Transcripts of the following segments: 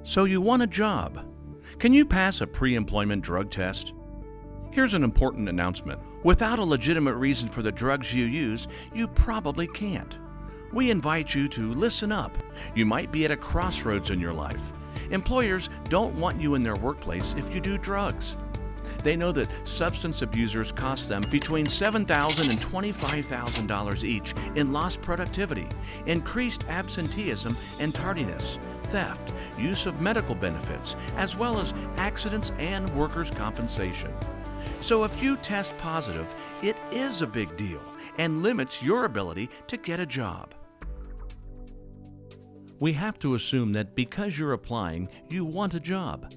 So you want a job. Can you pass a pre-employment drug test? Here's an important announcement. Without a legitimate reason for the drugs you use, you probably can't. We invite you to listen up. You might be at a crossroads in your life. Employers don't want you in their workplace if you do drugs. They know that substance abusers cost them between $7,000 and $25,000 each in lost productivity, increased absenteeism and tardiness, theft, use of medical benefits, as well as accidents and workers' compensation. So if you test positive, it is a big deal and limits your ability to get a job. We have to assume that because you're applying, you want a job.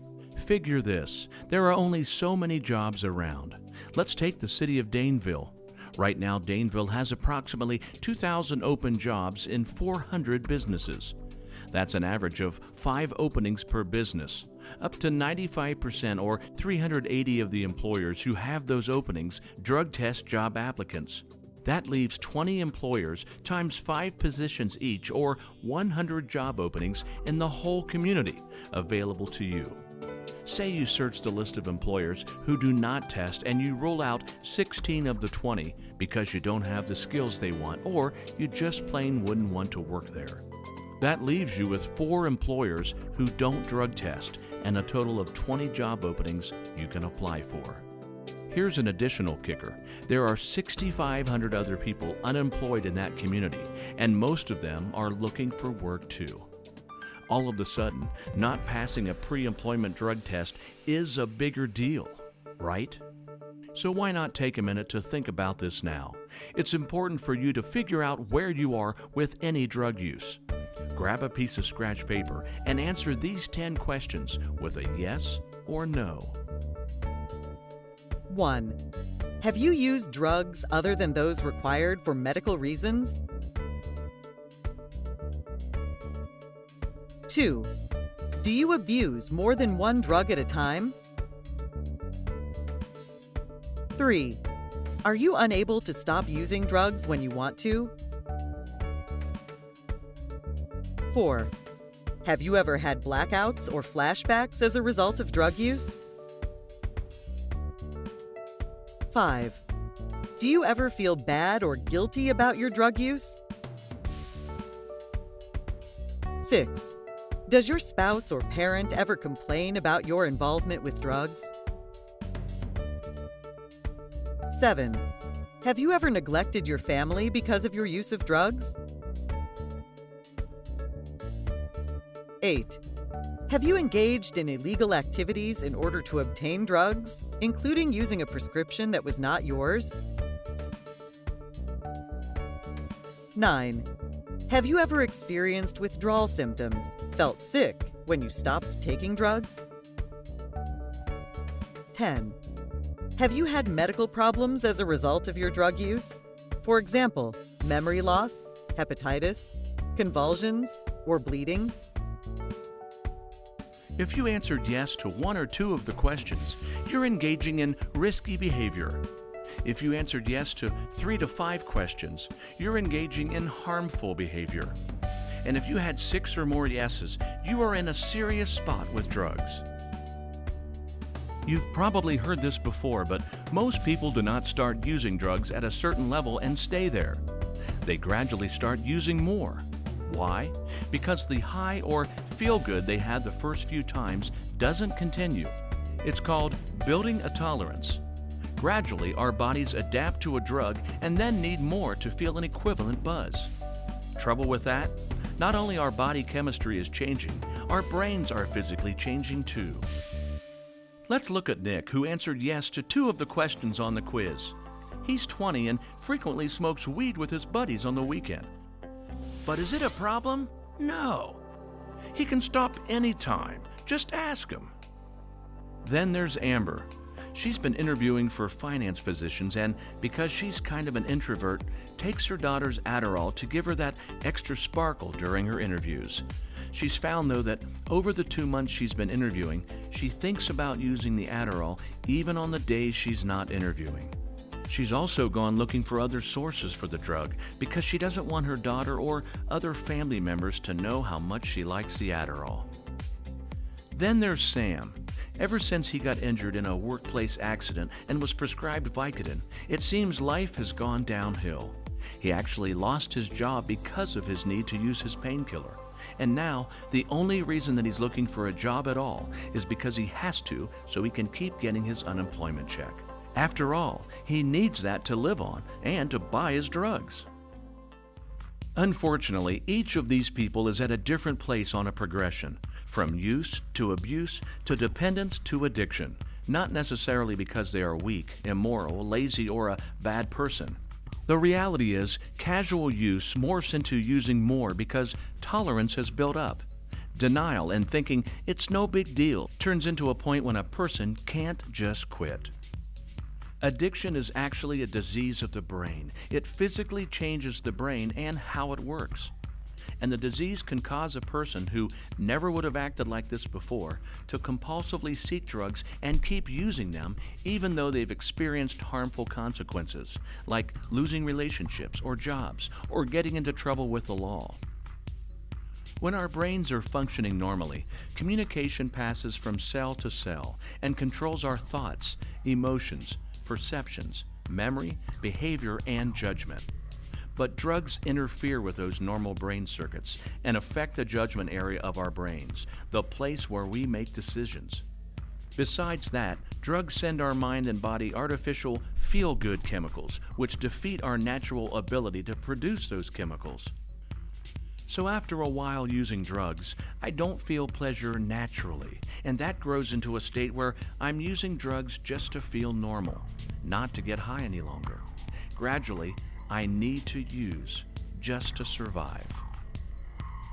Figure this, there are only so many jobs around. Let's take the city of Daneville. Right now, Daneville has approximately 2,000 open jobs in 400 businesses. That's an average of 5 openings per business. Up to 95% or 380 of the employers who have those openings drug test job applicants. That leaves 20 employers times 5 positions each, or 100 job openings in the whole community available to you. Say you search the list of employers who do not test and you rule out 16 of the 20 because you don't have the skills they want, or you just plain wouldn't want to work there. That leaves you with 4 employers who don't drug test and a total of 20 job openings you can apply for. Here's an additional kicker. There are 6,500 other people unemployed in that community, and most of them are looking for work too. All of a sudden, not passing a pre-employment drug test is a bigger deal, right? So why not take a minute to think about this now? It's important for you to figure out where you are with any drug use. Grab a piece of scratch paper and answer these 10 questions with a yes or no. 1. Have you used drugs other than those required for medical reasons? 2. Do you abuse more than one drug at a time? 3. Are you unable to stop using drugs when you want to? 4. Have you ever had blackouts or flashbacks as a result of drug use? 5. Do you ever feel bad or guilty about your drug use? 6. Does your spouse or parent ever complain about your involvement with drugs? 7. Have you ever neglected your family because of your use of drugs? 8. Have you engaged in illegal activities in order to obtain drugs, including using a prescription that was not yours? 9. Have you ever experienced withdrawal symptoms, felt sick when you stopped taking drugs? 10. Have you had medical problems as a result of your drug use? For example, memory loss, hepatitis, convulsions, or bleeding? If you answered yes to 1 or 2 of the questions, you're engaging in risky behavior. If you answered yes to 3 to 5 questions, you're engaging in harmful behavior. And if you had 6 or more yeses, you are in a serious spot with drugs. You've probably heard this before, but most people do not start using drugs at a certain level and stay there. They gradually start using more. Why? Because the high or feel-good they had the first few times doesn't continue. It's called building a tolerance. Gradually, our bodies adapt to a drug and then need more to feel an equivalent buzz. Trouble with that? Not only our body chemistry is changing, our brains are physically changing too. Let's look at Nick, who answered yes to 2 of the questions on the quiz. He's 20 and frequently smokes weed with his buddies on the weekend. But is it a problem? No. He can stop anytime. Just ask him. Then there's Amber. She's been interviewing for finance positions and, because she's kind of an introvert, takes her daughter's Adderall to give her that extra sparkle during her interviews. She's found, though, that over the 2 months she's been interviewing, she thinks about using the Adderall even on the days she's not interviewing. She's also gone looking for other sources for the drug because she doesn't want her daughter or other family members to know how much she likes the Adderall. Then there's Sam. Ever since he got injured in a workplace accident and was prescribed Vicodin, it seems life has gone downhill. He actually lost his job because of his need to use his painkiller. And now, the only reason that he's looking for a job at all is because he has to, so he can keep getting his unemployment check. After all, he needs that to live on and to buy his drugs. Unfortunately, each of these people is at a different place on a progression, from use to abuse to dependence to addiction, not necessarily because they are weak, immoral, lazy, or a bad person. The reality is, casual use morphs into using more because tolerance has built up. Denial and thinking it's no big deal turns into a point when a person can't just quit. Addiction is actually a disease of the brain. It physically changes the brain and how it works. And the disease can cause a person who never would have acted like this before to compulsively seek drugs and keep using them even though they've experienced harmful consequences, like losing relationships or jobs or getting into trouble with the law. When our brains are functioning normally, communication passes from cell to cell and controls our thoughts, emotions, perceptions, memory, behavior, and judgment. But drugs interfere with those normal brain circuits and affect the judgment area of our brains, the place where we make decisions. Besides that, drugs send our mind and body artificial feel-good chemicals, which defeat our natural ability to produce those chemicals. So after a while using drugs, I don't feel pleasure naturally, and that grows into a state where I'm using drugs just to feel normal, not to get high any longer. Gradually, I need to use just to survive.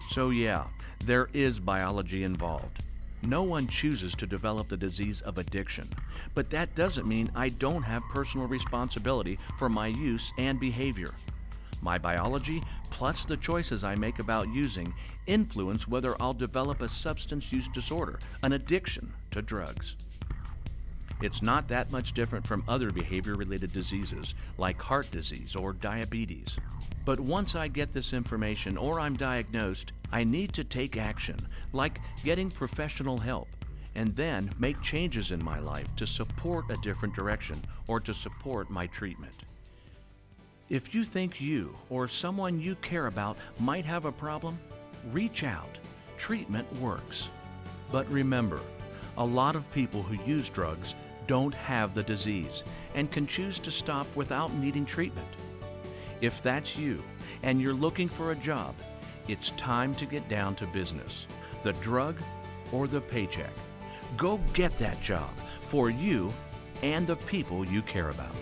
So yeah, there is biology involved. No one chooses to develop the disease of addiction, but that doesn't mean I don't have personal responsibility for my use and behavior. My biology, plus the choices I make about using, influence whether I'll develop a substance use disorder, an addiction to drugs. It's not that much different from other behavior-related diseases like heart disease or diabetes. But once I get this information or I'm diagnosed, I need to take action, like getting professional help, and then make changes in my life to support a different direction or to support my treatment. If you think you or someone you care about might have a problem, reach out. Treatment works. But remember, a lot of people who use drugs don't have the disease and can choose to stop without needing treatment. If that's you and you're looking for a job, it's time to get down to business. The drug or the paycheck. Go get that job for you and the people you care about.